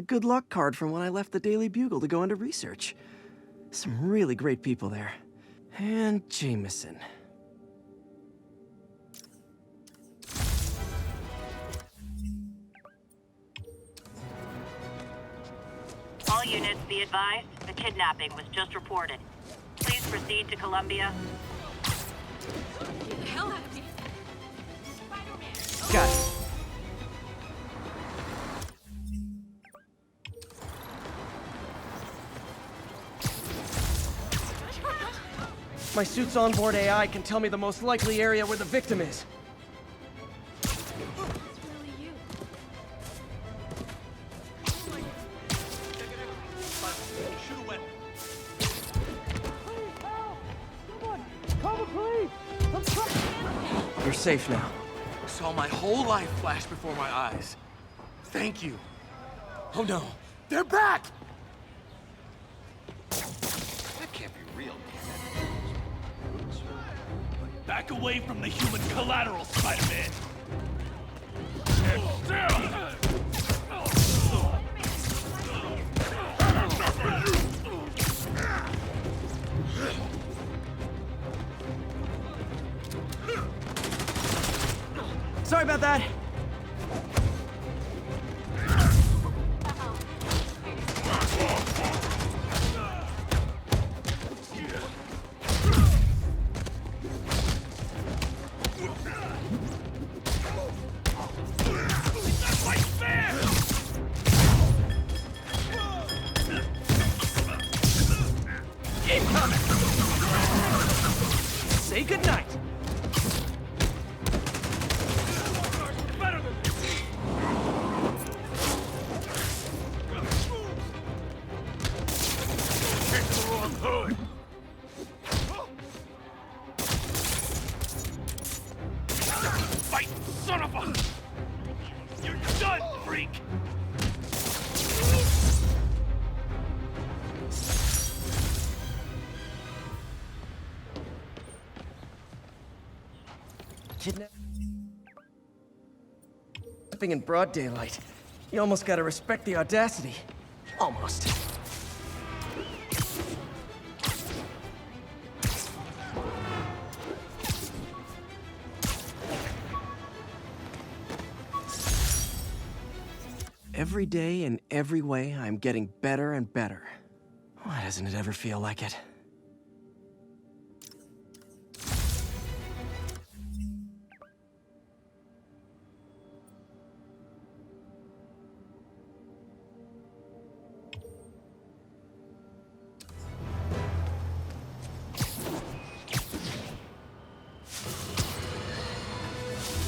good luck card from when I left the Daily Bugle to go into research. Some really great people there. And Jameson. All units be advised, the kidnapping was just reported. Please proceed to Columbia. Get the hell out of me! Spider-Man! Got it. My suit's onboard AI can tell me the most likely area where the victim is. It's really you. You're safe now. Saw my whole life flash before my eyes. Thank you. Oh no, they're back! That can't be real. Back away from the human collateral, Spider-Man! Sorry about that. Incoming! Say goodnight. Fight, son of a... You're done, freak! Kidnapping in broad daylight. You almost gotta respect the audacity. Almost. Every day, in every way, I'm getting better and better. Why doesn't it ever feel like it?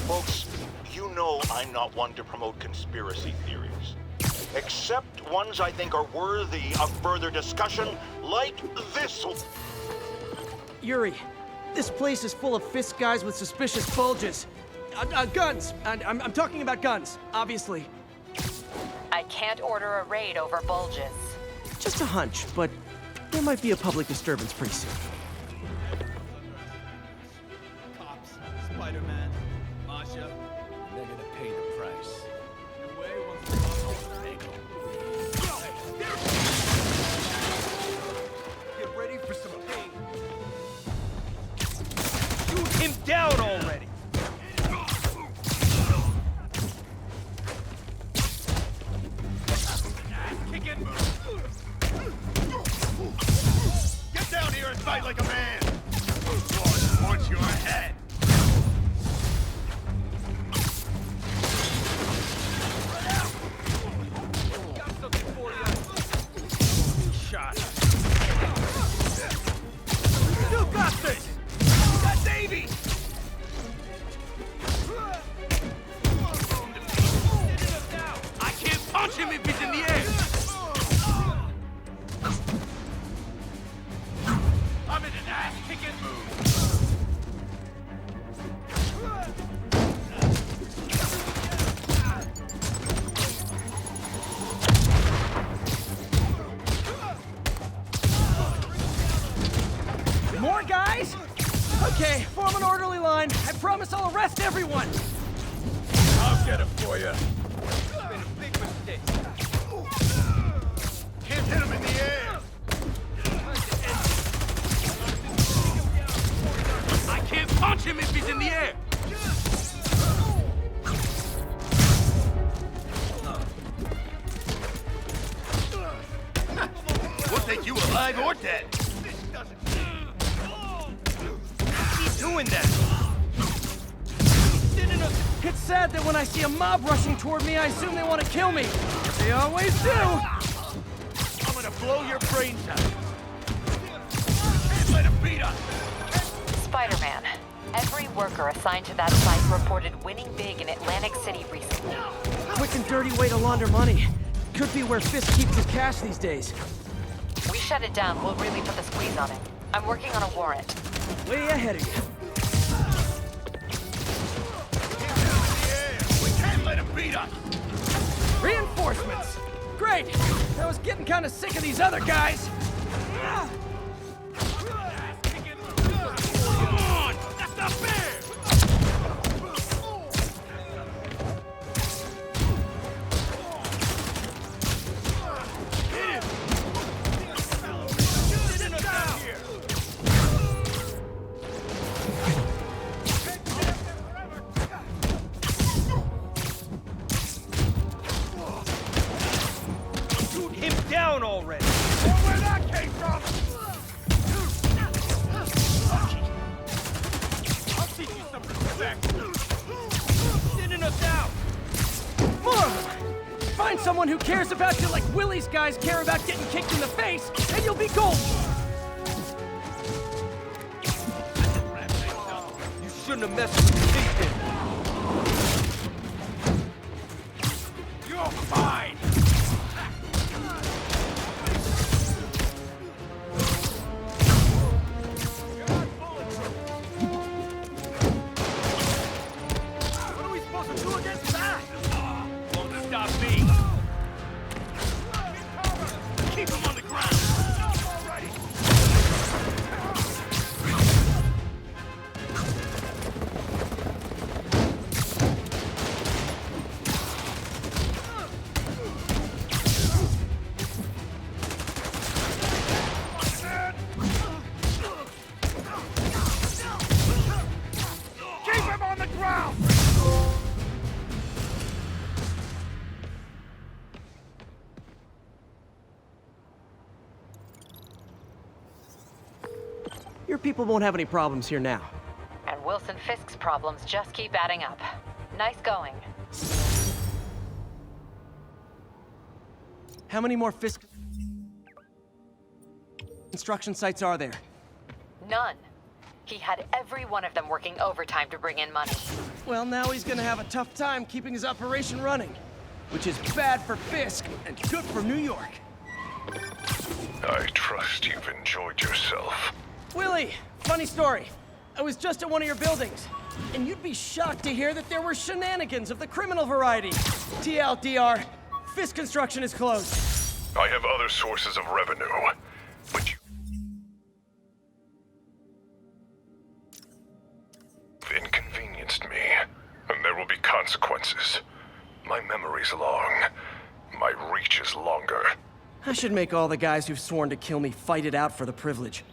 Folks, you know I'm not one to promote conspiracy theories. Except ones I think are worthy of further discussion, like this one. Yuri, this place is full of fist guys with suspicious bulges. Guns! And I'm talking about guns, obviously. I can't order a raid over bulges. Just a hunch, but there might be a public disturbance pretty soon. Cops, Spider-Man, Masha, they're gonna pay the price. In a way, once the cops open their ankle. Get ready for some pain. Shoot him down already! Kick and move! Get down here and fight like a man! Boss wants your head! Got something for you. Shot. You got this! That's Davey! I can't punch him if he's in the air! I'm in an ass-kicking mood! More guys? Okay, form an orderly line. I promise I'll arrest everyone. I'll get him for you. It's been a big mistake. alive or dead. Keep doing that. It's sad that when I see a mob rushing toward me, I assume they want to kill me. They always do. I'm gonna blow your brains out. Can't let him beat us. Spider-Man, every worker assigned to that site reported winning big in Atlantic City recently. Quick and dirty way to launder money. Could be where Fisk keeps his cash these days. We shut it down, we'll really put the squeeze on it. I'm working on a warrant. Way ahead of you. We can't let him beat us. Reinforcements! Great! I was getting kind of sick of these other guys. Come on! That's not fair! Hit him! Sitting us down here! Shoot him down already! Where that came from! I'll teach you some respect! Thinning us out! More of them! Find someone who cares about you like Willie's guys care about getting kicked in the face, and you'll be golden! You shouldn't have messed with the kingpin. You're fine! What are we supposed to do against that? Won't stop me. Keep him on the ground. Alrighty. Keep him on the ground! Your people won't have any problems here now. And Wilson Fisk's problems just keep adding up. Nice going. How many more Fisk construction sites are there? None. He had every one of them working overtime to bring in money. Well, now he's gonna have a tough time keeping his operation running. Which is bad for Fisk and good for New York. I trust you've enjoyed yourself. Willie, funny story. I was just at one of your buildings, and you'd be shocked to hear that there were shenanigans of the criminal variety. TLDR, Fisk Construction is closed. I have other sources of revenue, but you've inconvenienced me, and there will be consequences. My memory's long. My reach is longer. I should make all the guys who've sworn to kill me fight it out for the privilege.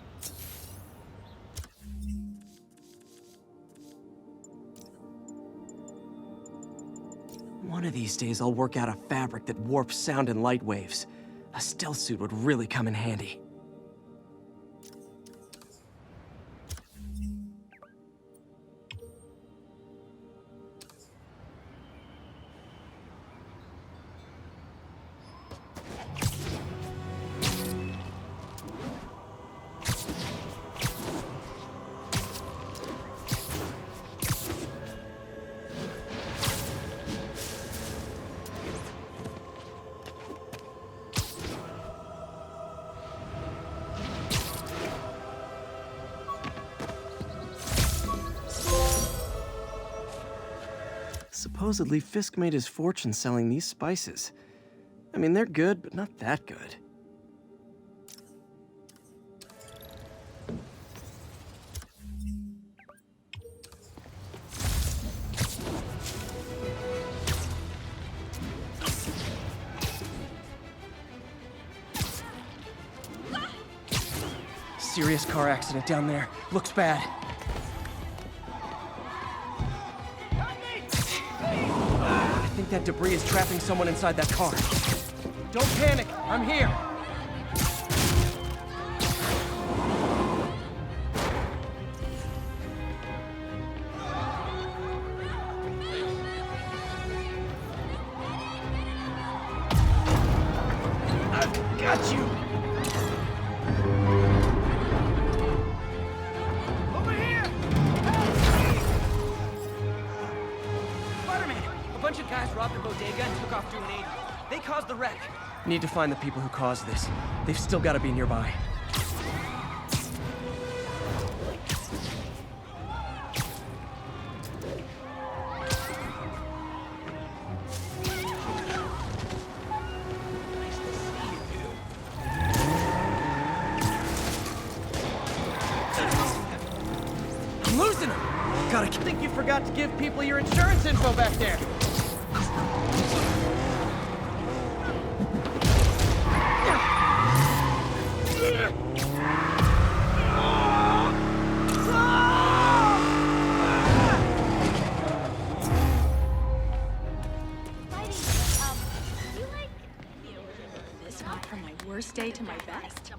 One of these days, I'll work out a fabric that warps sound and light waves. A stealth suit would really come in handy. Supposedly, Fisk made his fortune selling these spices. I mean, they're good, but not that good. Serious car accident down there. Looks bad. I think that debris is trapping someone inside that car. Don't panic. I'm here. Over here! Spider-Man! A bunch of guys robbed a bodega and took off doing 80. They caused the wreck. Need to find the people who caused this. They've still got to be nearby. I'm losing them! Gotta think you forgot to give people your insurance info back there. You like this one from my worst day to my best?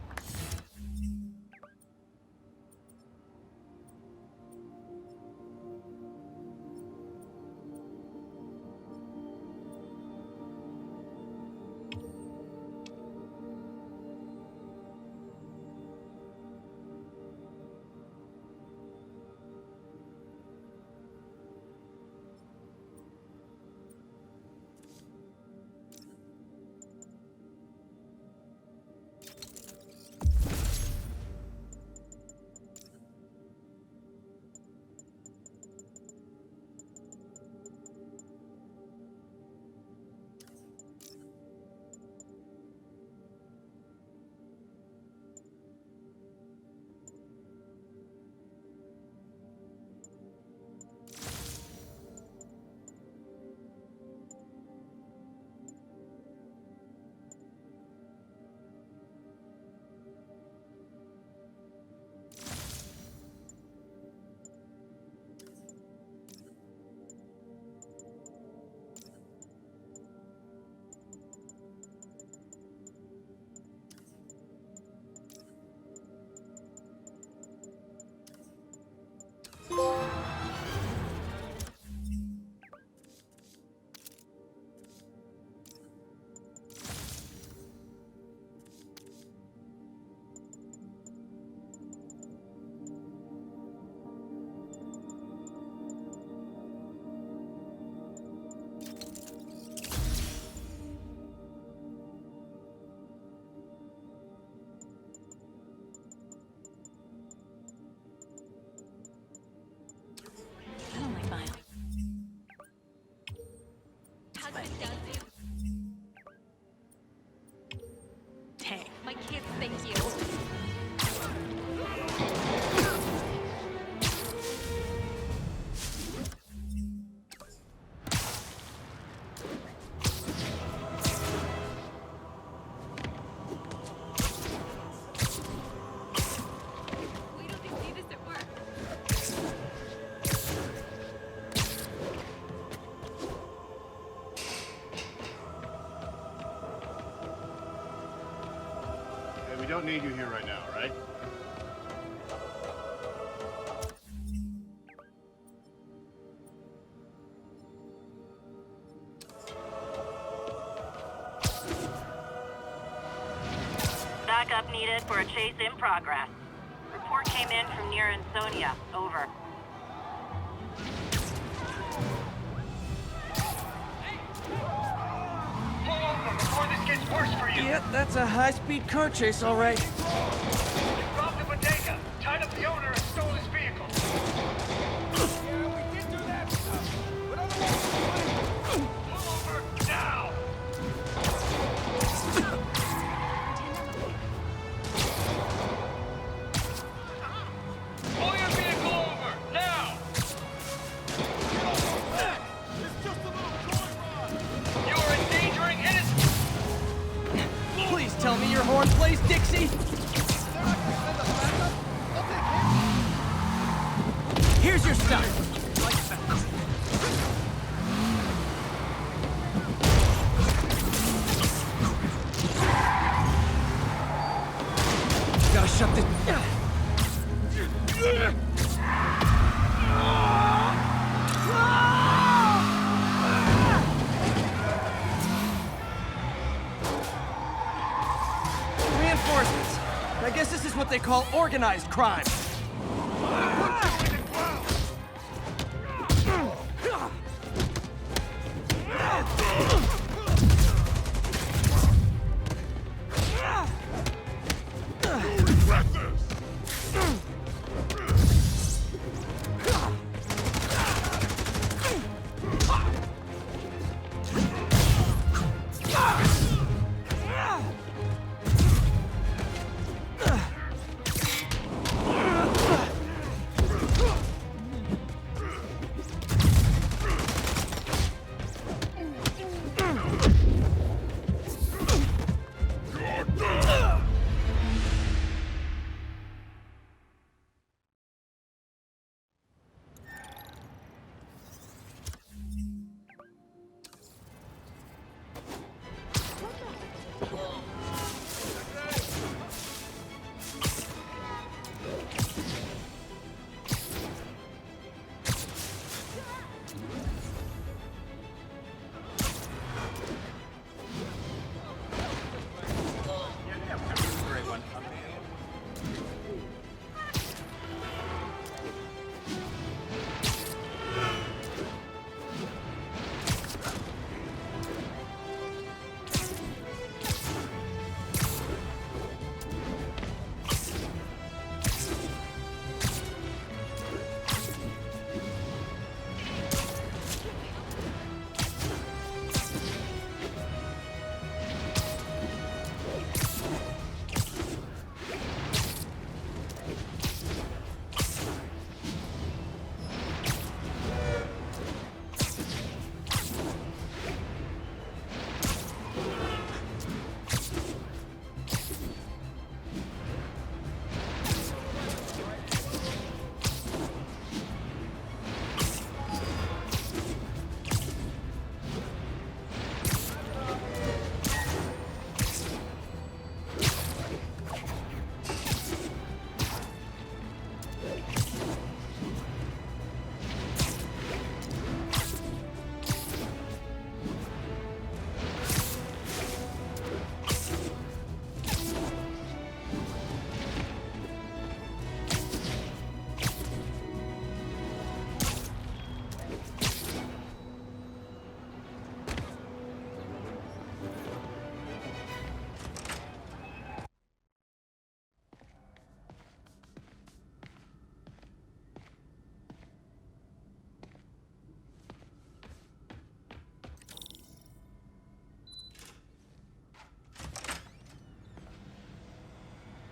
Dang, my kids thank you. Wait till they see this at work. Hey, we don't need you here right now, right? Backup needed for a chase in progress. Report came in from near Ansonia. Over. Pull over before this gets worse for you! Yeah, that's a high-speed car chase, all right. They robbed the bodega, tied up the owner, and stole his vehicle. Yeah, we did do that stuff. But otherwise, pull over now! Pull your vehicle over now! It's just a little joyride. You are endangering innocent. Please tell me your horn plays Dixie. Here's your stuff. Gotta shut this. reinforcements. I guess this is what they call organized crime.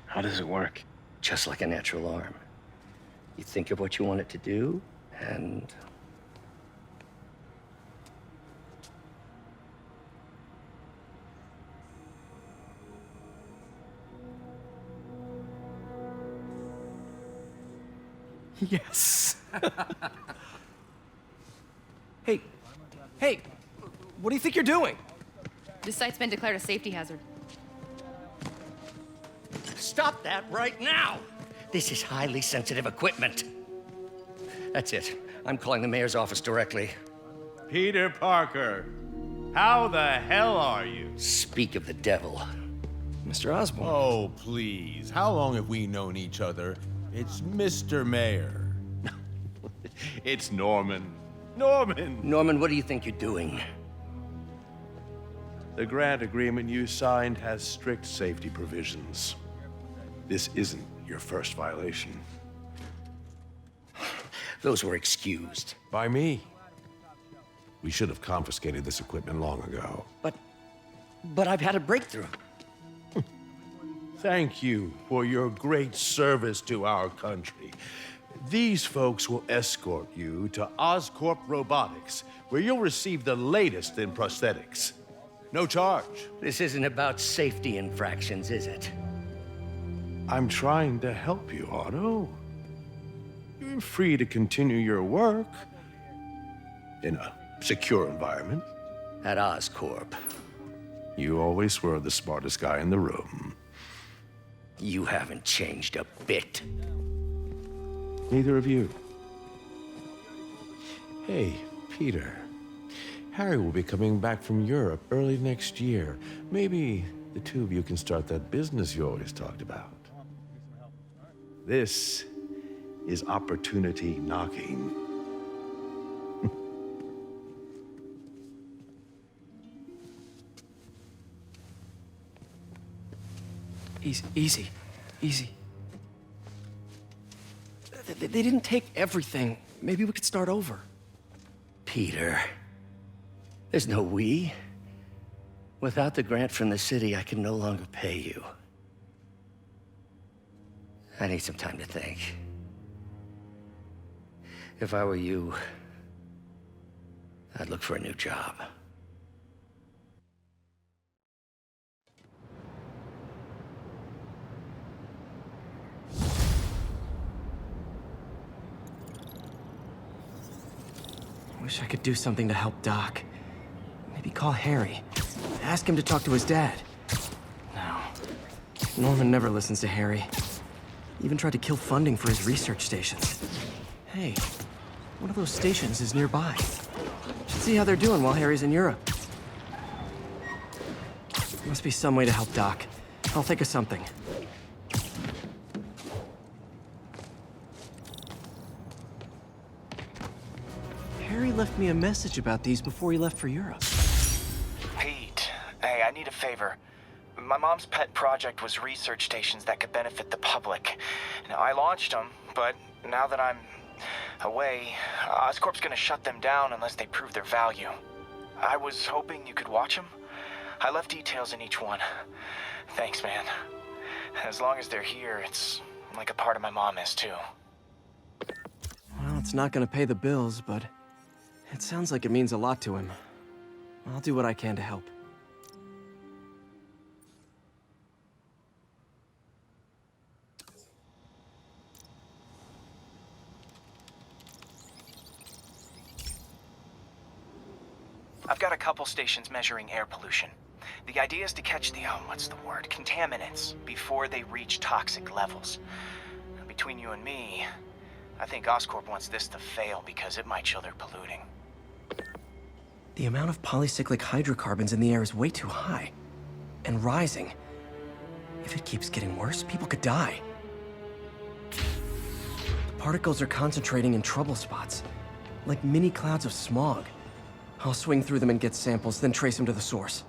How does it work? Just like a natural arm. You think of what you want it to do, and... Yes. Hey, what do you think you're doing? This site's been declared a safety hazard. Stop that right now! This is highly sensitive equipment. That's it. I'm calling the mayor's office directly. Peter Parker, how the hell are you? Speak of the devil. Mr. Osborn. Oh, please. How long have we known each other? It's Mr. Mayor. It's Norman. Norman, what do you think you're doing? The grant agreement you signed has strict safety provisions. This isn't your first violation. Those were excused. By me. We should have confiscated this equipment long ago. But I've had a breakthrough. Thank you for your great service to our country. These folks will escort you to Oscorp Robotics, where you'll receive the latest in prosthetics. No charge. This isn't about safety infractions, is it? I'm trying to help you, Otto. You're free to continue your work in a secure environment. At Oscorp. You always were the smartest guy in the room. You haven't changed a bit. Neither of you. Hey, Peter. Harry will be coming back from Europe early next year. Maybe the two of you can start that business you always talked about. This is opportunity knocking. Easy. They didn't take everything. Maybe we could start over. Peter, there's no we. Without the grant from the city, I can no longer pay you. I need some time to think. If I were you, I'd look for a new job. Wish I could do something to help Doc. Maybe call Harry. Ask him to talk to his dad. No. Norman never listens to Harry. He even tried to kill funding for his research stations. Hey, one of those stations is nearby. Should see how they're doing while Harry's in Europe. There must be some way to help Doc. I'll think of something. Harry left me a message about these before he left for Europe. Pete, hey, I need a favor. My mom's pet project was research stations that could benefit the public. Now, I launched them, but now that I'm away, Oscorp's gonna shut them down unless they prove their value. I was hoping you could watch them. I left details in each one. Thanks, man. As long as they're here, it's like a part of my mom is, too. Well, it's not gonna pay the bills, but it sounds like it means a lot to him. I'll do what I can to help. I've got a couple stations measuring air pollution. The idea is to catch the, contaminants before they reach toxic levels. Between you and me, I think Oscorp wants this to fail because it might show they're polluting. The amount of polycyclic hydrocarbons in the air is way too high. And rising. If it keeps getting worse, people could die. The particles are concentrating in trouble spots, like mini clouds of smog. I'll swing through them and get samples, then trace them to the source.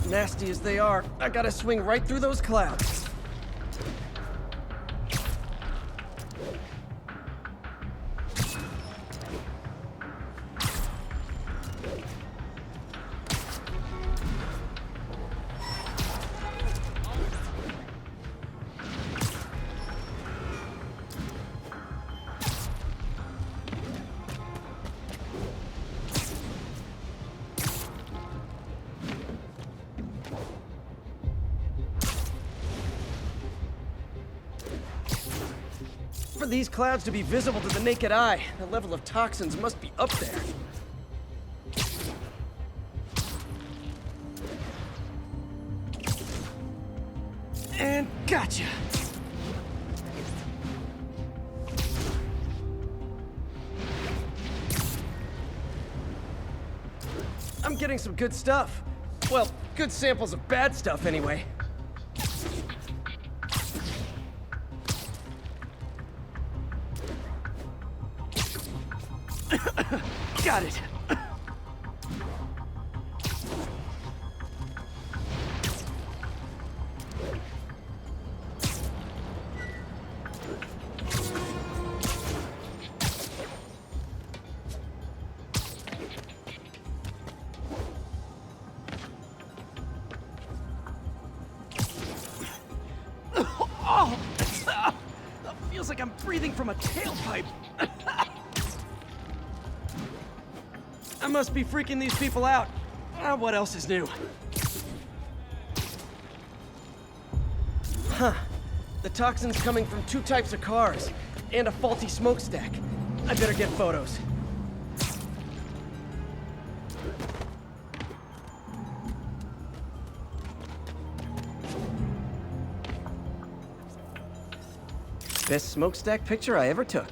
Nasty as they are, I gotta swing right through those clouds. For these clouds to be visible to the naked eye, the level of toxins must be up there. And gotcha! I'm getting some good stuff. Well, good samples of bad stuff anyway. Got it. Oh! Feels like I'm breathing from a tailpipe. I must be freaking these people out. What else is new? Huh. The toxin's coming from 2 types of cars, and a faulty smokestack. I better get photos. Best smokestack picture I ever took.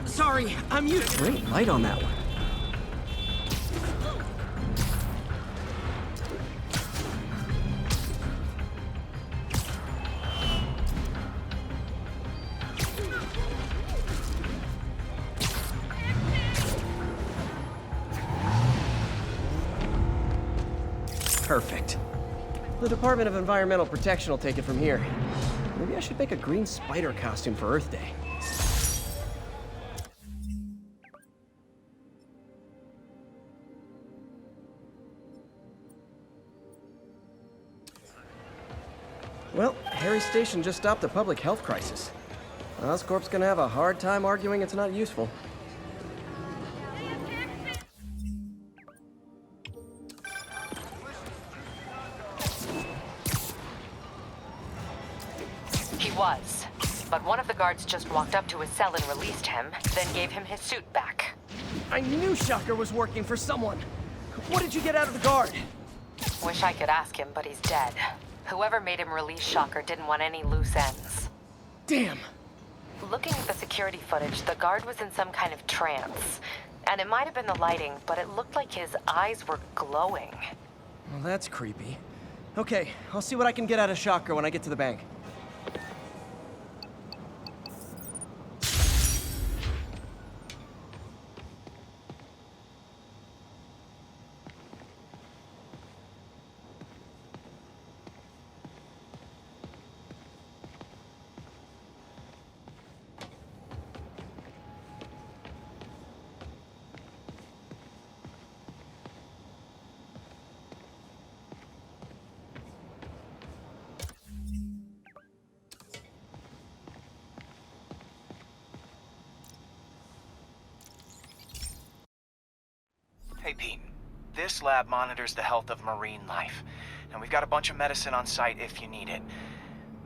Sorry, I'm used. Great light on that one. Perfect. The Department of Environmental Protection will take it from here. Maybe I should make a green spider costume for Earth Day. Well, Harry's station just stopped a public health crisis. Oscorp's gonna have a hard time arguing it's not useful. He was. But one of the guards just walked up to his cell and released him, then gave him his suit back. I knew Shocker was working for someone. What did you get out of the guard? Wish I could ask him, but he's dead. Whoever made him release Shocker didn't want any loose ends. Damn. Looking at the security footage, the guard was in some kind of trance. And it might have been the lighting, but it looked like his eyes were glowing. Well, that's creepy. Okay, I'll see what I can get out of Shocker when I get to the bank. Hey, Pete. This lab monitors the health of marine life, and we've got a bunch of medicine on site if you need it.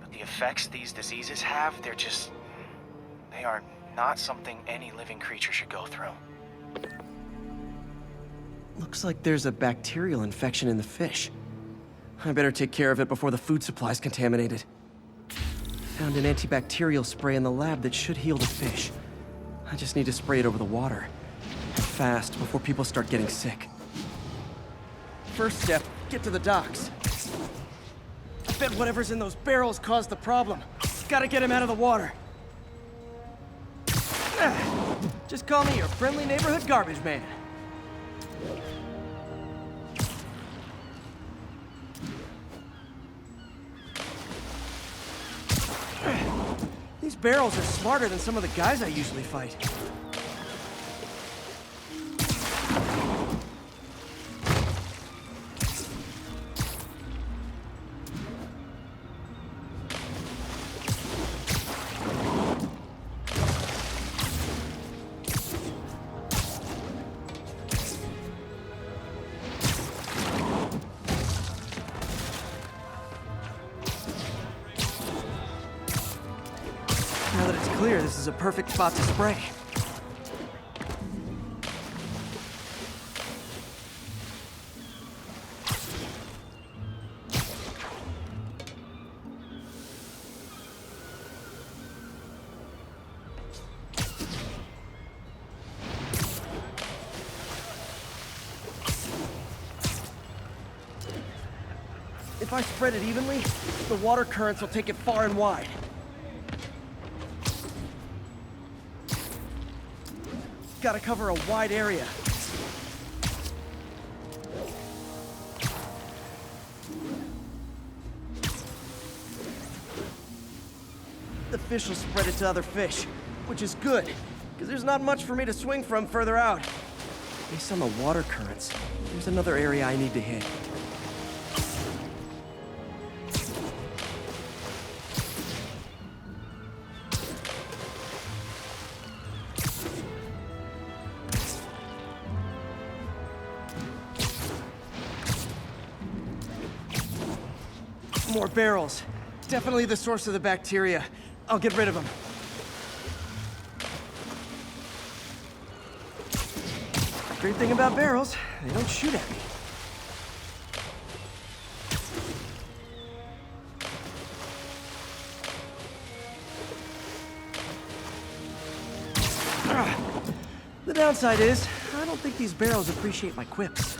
But the effects these diseases have, they are not something any living creature should go through. Looks like there's a bacterial infection in the fish. I better take care of it before the food supply's contaminated. Found an antibacterial spray in the lab that should heal the fish. I just need to spray it over the water. Fast, before people start getting sick. First step, get to the docks. I bet whatever's in those barrels caused the problem. Gotta get him out of the water. Just call me your friendly neighborhood garbage man. These barrels are smarter than some of the guys I usually fight. Now that it's clear, this is a perfect spot to spray. If I spread it evenly, the water currents will take it far and wide. Gotta cover a wide area. The fish will spread it to other fish, which is good, because there's not much for me to swing from further out. Based on the water currents, there's another area I need to hit. More barrels. Definitely the source of the bacteria. I'll get rid of him. Great thing about barrels, they don't shoot at me. The downside is, I don't think these barrels appreciate my quips.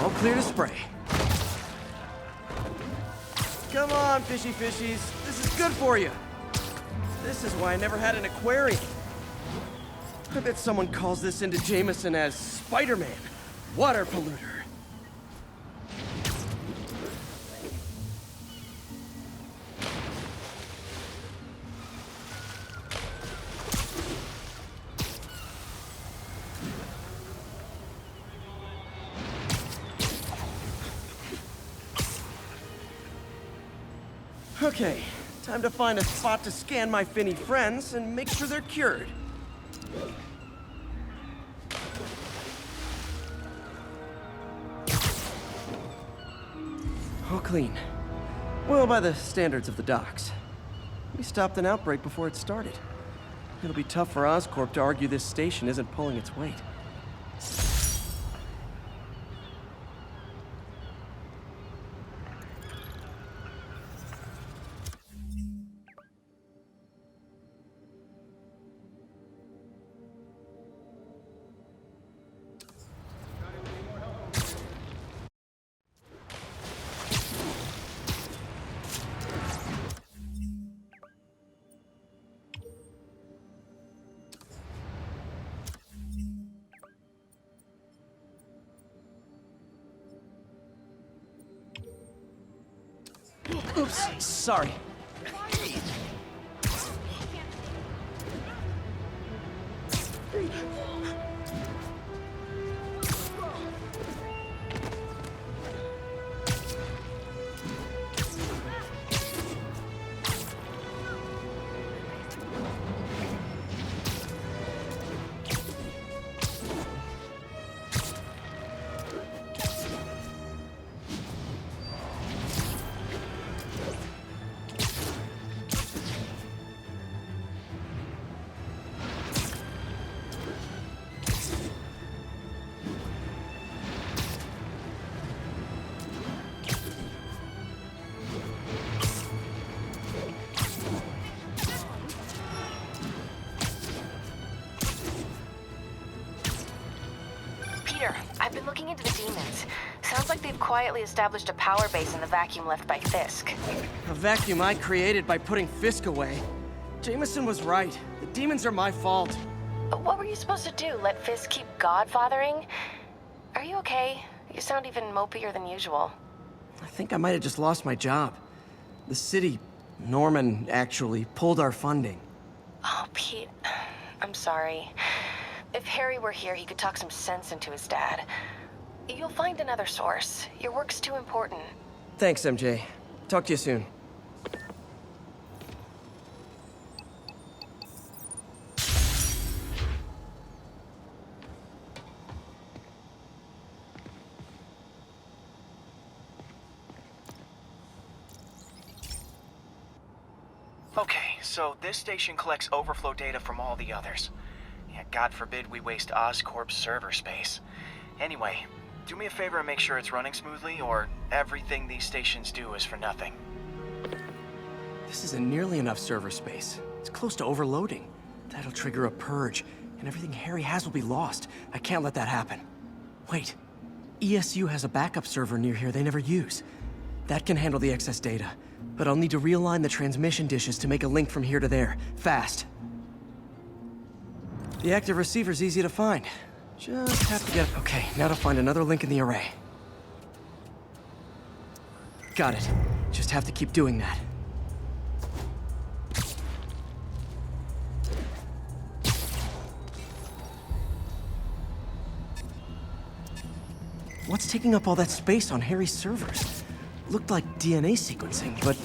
All clear to spray. Come on, fishy fishies. This is good for you. This is why I never had an aquarium. I bet someone calls this into Jameson as Spider-Man, water polluter. Okay, time to find a spot to scan my finny friends and make sure they're cured. All clean. Well, by the standards of the docks. We stopped an outbreak before it started. It'll be tough for Oscorp to argue this station isn't pulling its weight. Oops, sorry. I've been looking into the demons. Sounds like they've quietly established a power base in the vacuum left by Fisk. A vacuum I created by putting Fisk away. Jameson was right. The demons are my fault. But what were you supposed to do? Let Fisk keep godfathering? Are you okay? You sound even mopier than usual. I think I might have just lost my job. The city, Norman, actually, pulled our funding. Oh, Pete. I'm sorry. If Harry were here, he could talk some sense into his dad. You'll find another source. Your work's too important. Thanks, MJ. Talk to you soon. Okay, so this station collects overflow data from all the others. Yeah, God forbid we waste Oscorp's server space. Anyway, do me a favor and make sure it's running smoothly, or everything these stations do is for nothing. This isn't nearly enough server space. It's close to overloading. That'll trigger a purge, and everything Harry has will be lost. I can't let that happen. Wait. ESU has a backup server near here they never use. That can handle the excess data, but I'll need to realign the transmission dishes to make a link from here to there, fast. The active receiver's easy to find. Just have to get... Okay, now to find another link in the array. Got it. Just have to keep doing that. What's taking up all that space on Harry's servers? Looked like DNA sequencing, but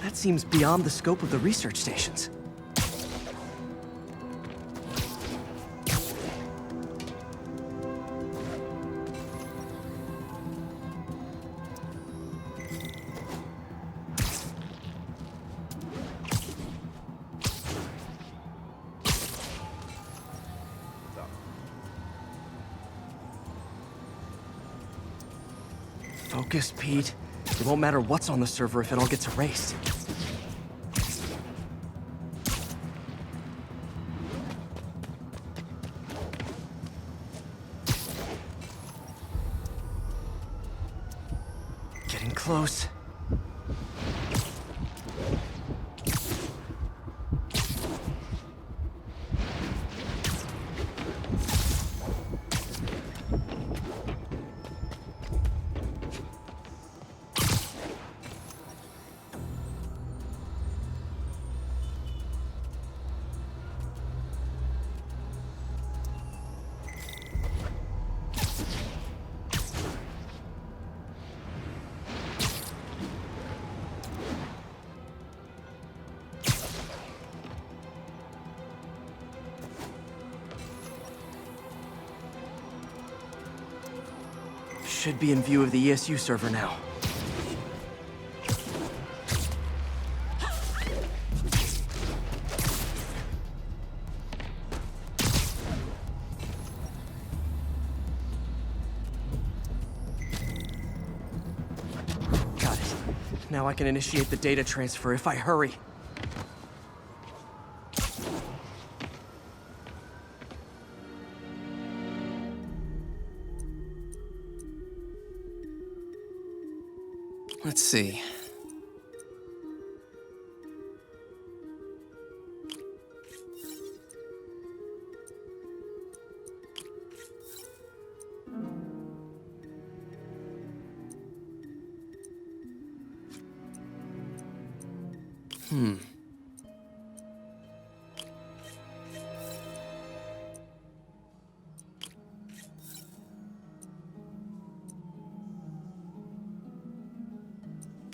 that seems beyond the scope of the research stations. Focus, Pete. It won't matter what's on the server if it all gets erased. Getting close. Should be in view of the ESU server now. Got it. Now I can initiate the data transfer if I hurry. Let's see.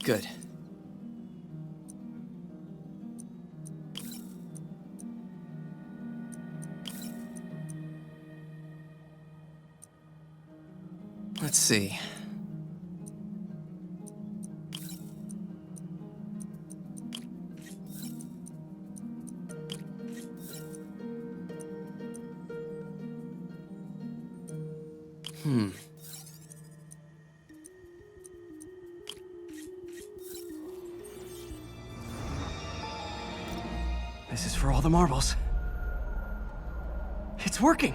Good. Let's see. This is for all the marbles. It's working!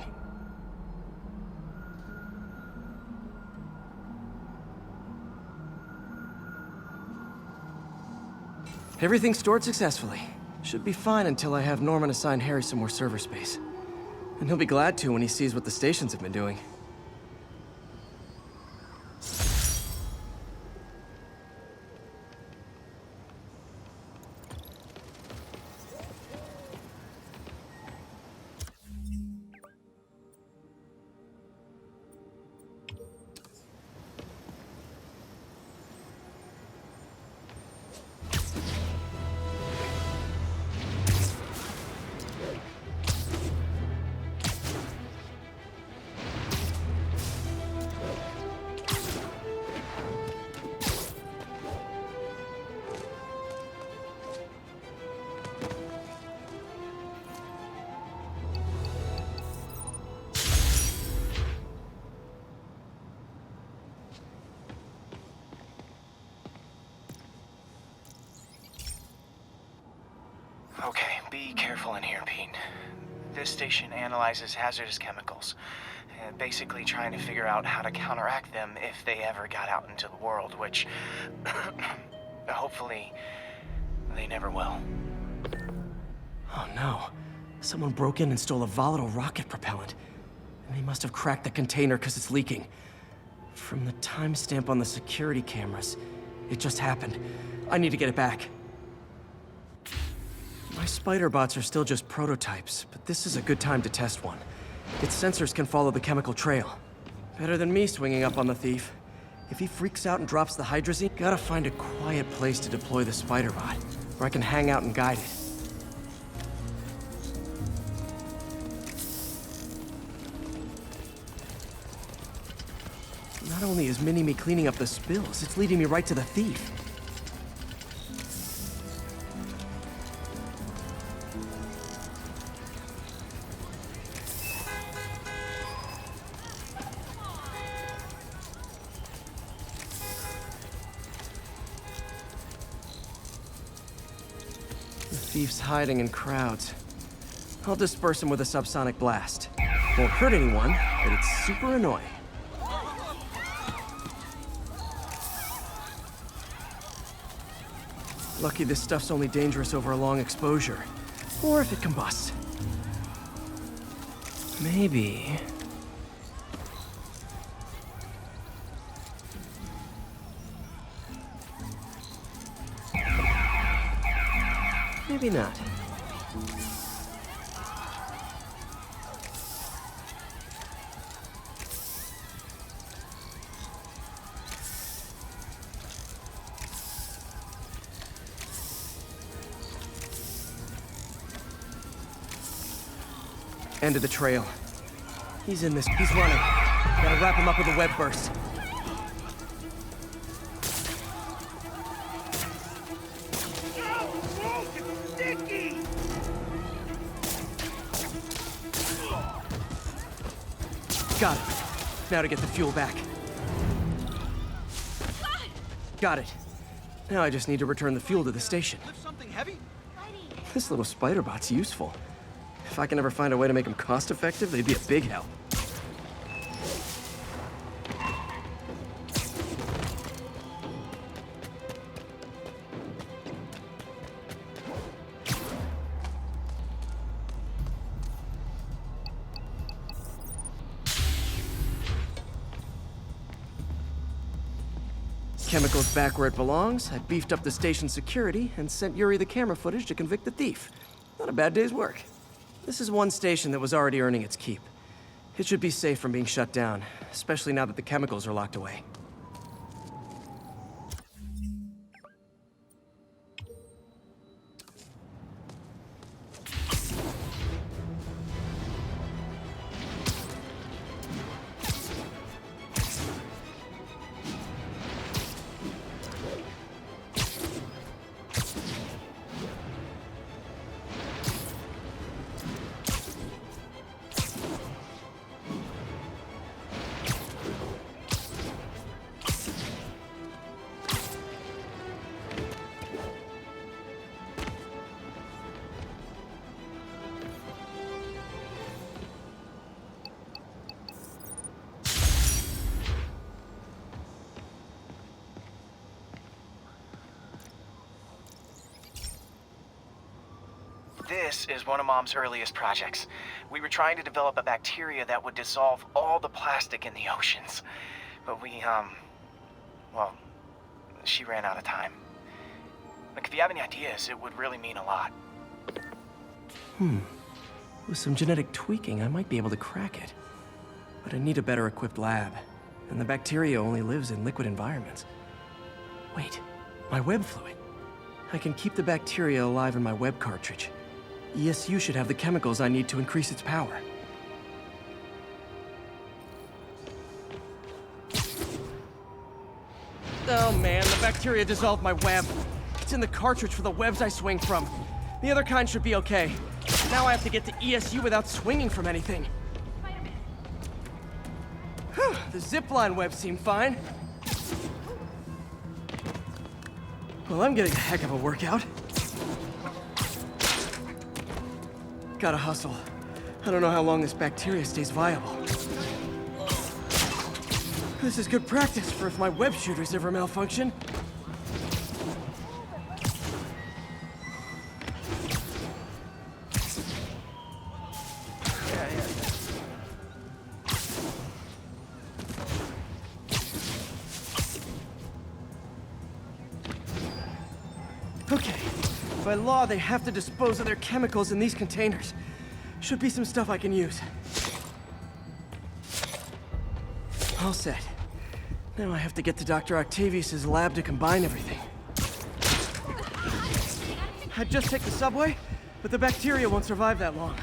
Everything's stored successfully. Should be fine until I have Norman assign Harry some more server space. And he'll be glad to when he sees what the stations have been doing. Okay, be careful in here, Pete. This station analyzes hazardous chemicals, basically trying to figure out how to counteract them if they ever got out into the world, which hopefully they never will. Oh no. Someone broke in and stole a volatile rocket propellant. And they must have cracked the container because it's leaking. From the timestamp on the security cameras, it just happened. I need to get it back. My spider bots are still just prototypes, but this is a good time to test one. Its sensors can follow the chemical trail. Better than me swinging up on the thief. If he freaks out and drops the hydrazine, gotta find a quiet place to deploy the spider bot, where I can hang out and guide it. Not only is Mini-Me cleaning up the spills, it's leading me right to the thief. The thief's hiding in crowds. I'll disperse him with a subsonic blast. Won't hurt anyone, but it's super annoying. Lucky this stuff's only dangerous over a long exposure. Or if it combusts. Maybe... maybe not. End of the trail. He's in this. He's running. Gotta wrap him up with a web burst. Got it. Now to get the fuel back. Got it. Now I just need to return the fuel to the station. Lift something heavy? This little spider bot's useful. If I can ever find a way to make them cost-effective, they'd be a big help. Chemicals back where it belongs. I beefed up the station's security and sent Yuri the camera footage to convict the thief. Not a bad day's work. This is one station that was already earning its keep. It should be safe from being shut down, especially now that the chemicals are locked away. This is one of Mom's earliest projects. We were trying to develop a bacteria that would dissolve all the plastic in the oceans. But well, she ran out of time. Look, if you have any ideas, it would really mean a lot. With some genetic tweaking, I might be able to crack it. But I need a better equipped lab. And the bacteria only lives in liquid environments. Wait, my web fluid. I can keep the bacteria alive in my web cartridge. ESU should have the chemicals I need to increase its power. Oh man, the bacteria dissolved my web. It's in the cartridge for the webs I swing from. The other kind should be okay. Now I have to get to ESU without swinging from anything. The zipline webs seem fine. Well, I'm getting a heck of a workout. Gotta hustle. I don't know how long this bacteria stays viable. This is good practice for if my web shooters ever malfunction. Okay. By law, they have to dispose of their chemicals in these containers. Should be some stuff I can use. All set. Now I have to get to Dr. Octavius's lab to combine everything. I'd just take the subway, but the bacteria won't survive that long.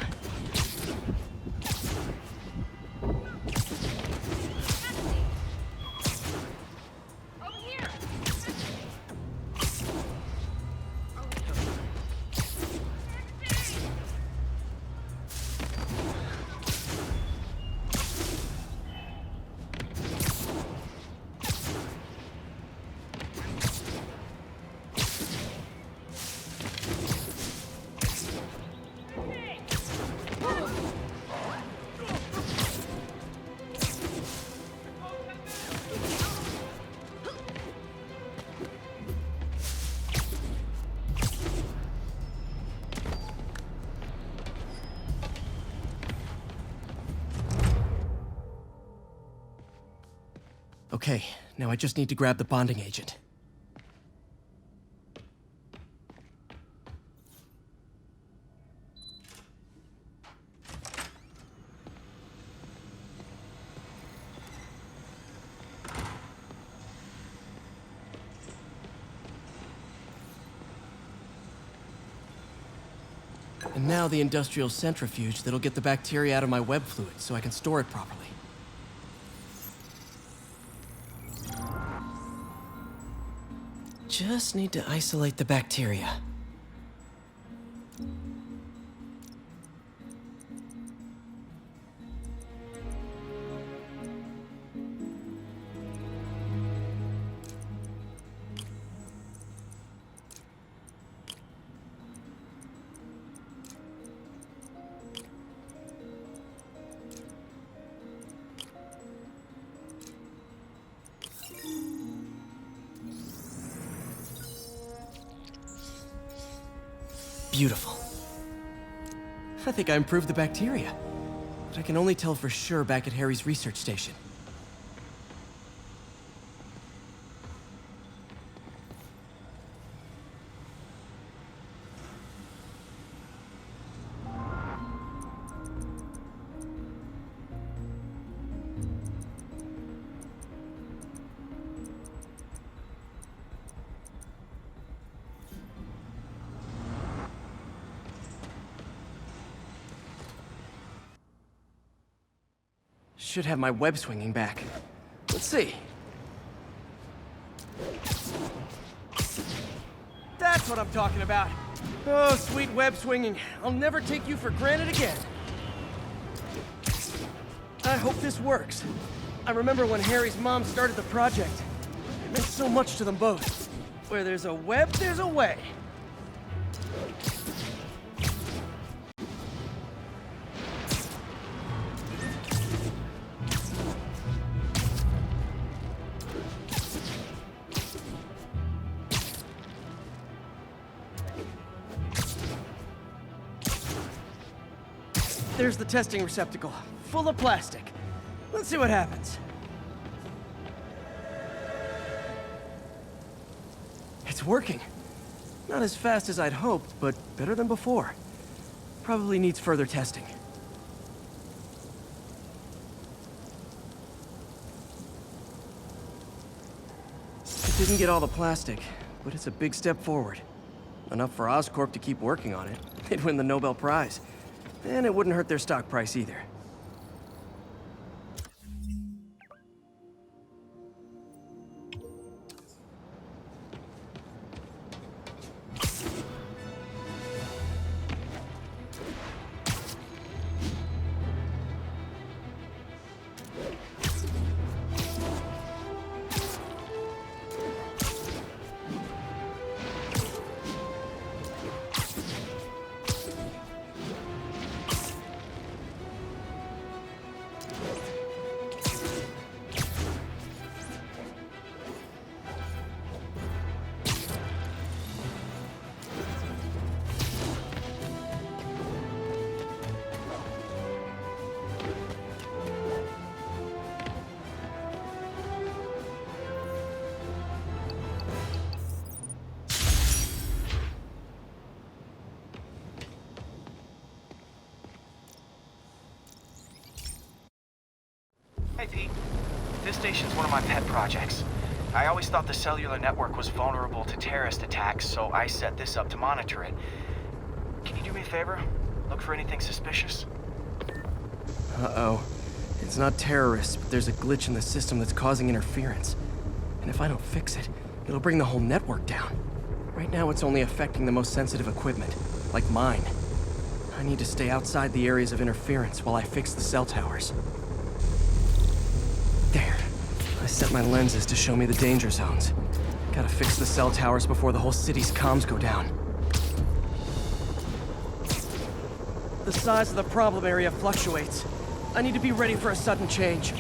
Okay, now I just need to grab the bonding agent. And now the industrial centrifuge that'll get the bacteria out of my web fluid so I can store it properly. Just need to isolate the bacteria. Beautiful. I think I improved the bacteria, but I can only tell for sure back at Harry's research station. Should have my web swinging back. Let's see. That's what I'm talking about. Oh, sweet web swinging. I'll never take you for granted again. I hope this works. I remember when Harry's mom started the project. It meant so much to them both. Where there's a web, there's a way. There's the testing receptacle, full of plastic. Let's see what happens. It's working. Not as fast as I'd hoped, but better than before. Probably needs further testing. It didn't get all the plastic, but it's a big step forward. Enough for Oscorp to keep working on it. They'd win the Nobel Prize. And it wouldn't hurt their stock price either. Hey, Pete. This station's one of my pet projects. I always thought the cellular network was vulnerable to terrorist attacks, so I set this up to monitor it. Can you do me a favor? Look for anything suspicious? Uh-oh. It's not terrorists, but there's a glitch in the system that's causing interference. And if I don't fix it, it'll bring the whole network down. Right now, it's only affecting the most sensitive equipment, like mine. I need to stay outside the areas of interference while I fix the cell towers. There. I set my lenses to show me the danger zones. Gotta fix the cell towers before the whole city's comms go down. The size of the problem area fluctuates. I need to be ready for a sudden change.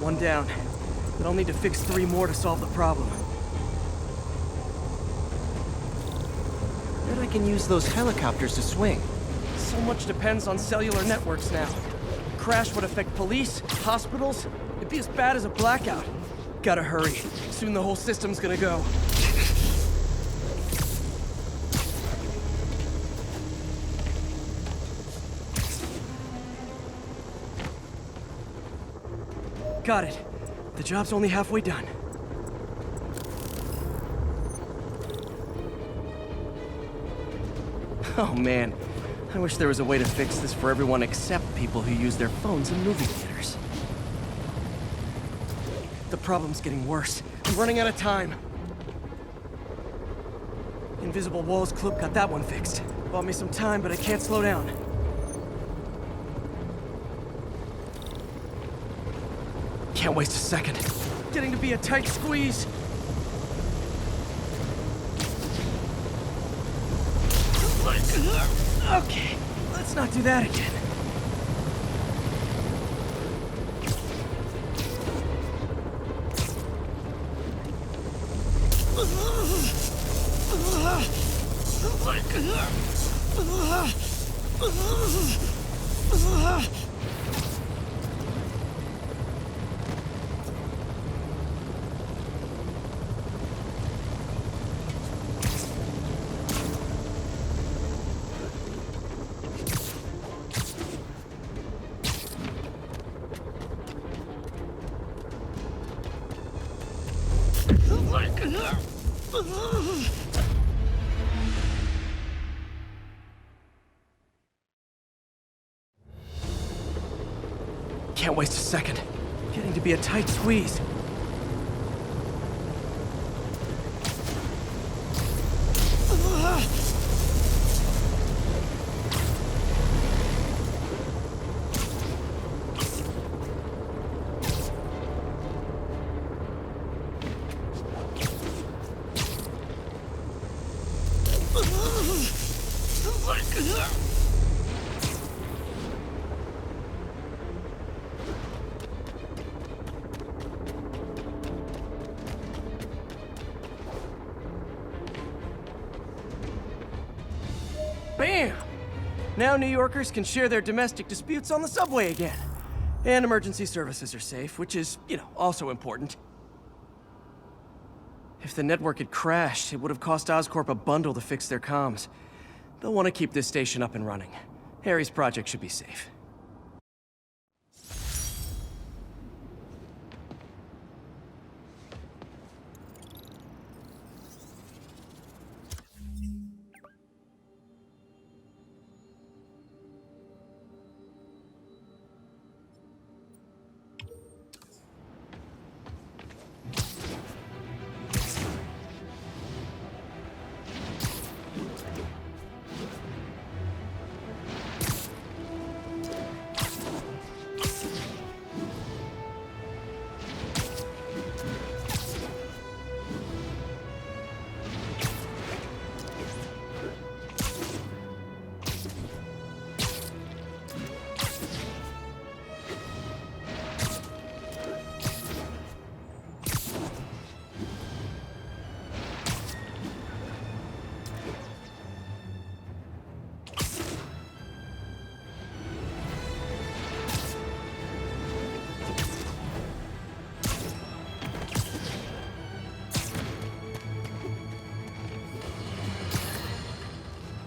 One down, but I'll need to fix 3 more to solve the problem. Bet I can use those helicopters to swing. So much depends on cellular networks now. Crash would affect police, hospitals. It'd be as bad as a blackout. Gotta hurry. Soon the whole system's gonna go. Got it. The job's only halfway done. Oh man, I wish there was a way to fix this for everyone except people who use their phones in movie theaters. The problem's getting worse. I'm running out of time. Invisible Walls clip got that one fixed. Bought me some time, but I can't slow down. Can't waste a second. Getting to be a tight squeeze. Okay, let's not do that again. Can't waste a second. Getting to be a tight squeeze. Bam! Now New Yorkers can share their domestic disputes on the subway again. And emergency services are safe, which is, also important. If the network had crashed, it would have cost Oscorp a bundle to fix their comms. They'll want to keep this station up and running. Harry's project should be safe.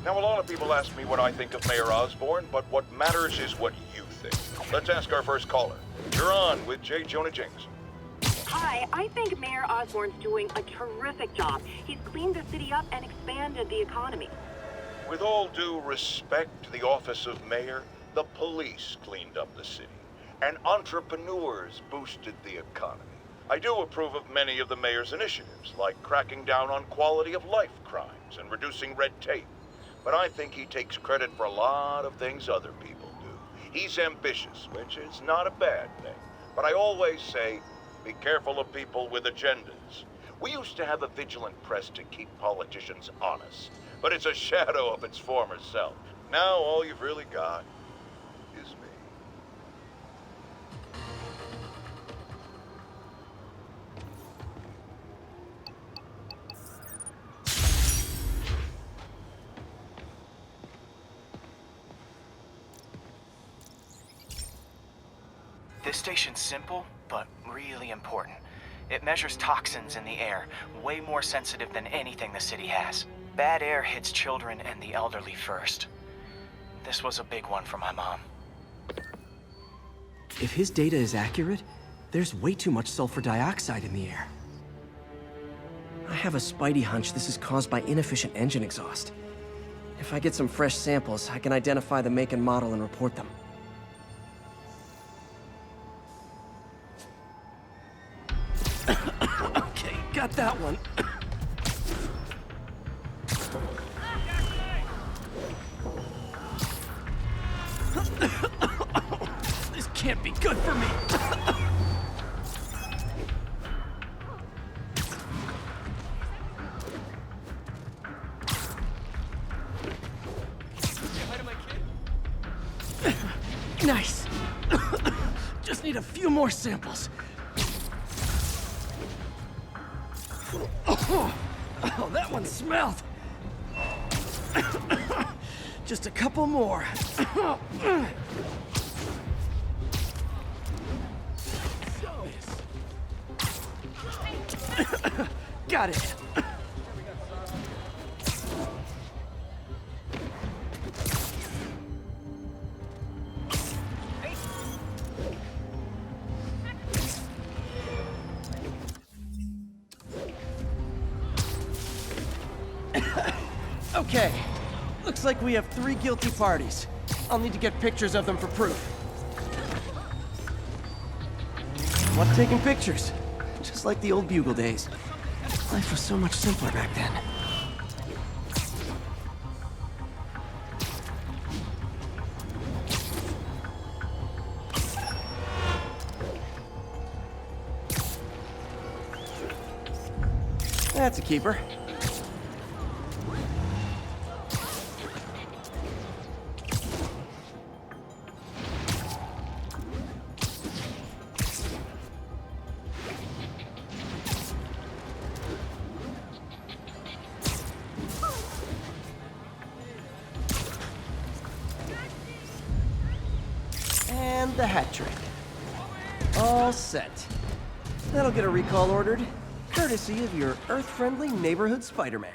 Now, a lot of people ask me what I think of Mayor Osborn, but what matters is what you think. Let's ask our first caller. You're on with J. Jonah Jameson. Hi, I think Mayor Osborn's doing a terrific job. He's cleaned the city up and expanded the economy. With all due respect to the office of mayor, the police cleaned up the city, and entrepreneurs boosted the economy. I do approve of many of the mayor's initiatives, like cracking down on quality of life crimes and reducing red tape. But I think he takes credit for a lot of things other people do. He's ambitious, which is not a bad thing. But I always say, be careful of people with agendas. We used to have a vigilant press to keep politicians honest, but it's a shadow of its former self. Now all you've really got is me. This station's simple, but really important. It measures toxins in the air, way more sensitive than anything the city has. Bad air hits children and the elderly first. This was a big one for my mom. If his data is accurate, there's way too much sulfur dioxide in the air. I have a spidey hunch this is caused by inefficient engine exhaust. If I get some fresh samples, I can identify the make and model and report them. Okay, got that one. This can't be good for me. Nice. Just need a few more samples. Oh, that one smelled. Just a couple more. Got it. Okay, looks like we have 3 guilty parties. I'll need to get pictures of them for proof. Love taking pictures, just like the old Bugle days. Life was so much simpler back then. That's a keeper. And the hat trick. All set. That'll get a recall ordered, courtesy of your Earth-friendly neighborhood Spider-Man.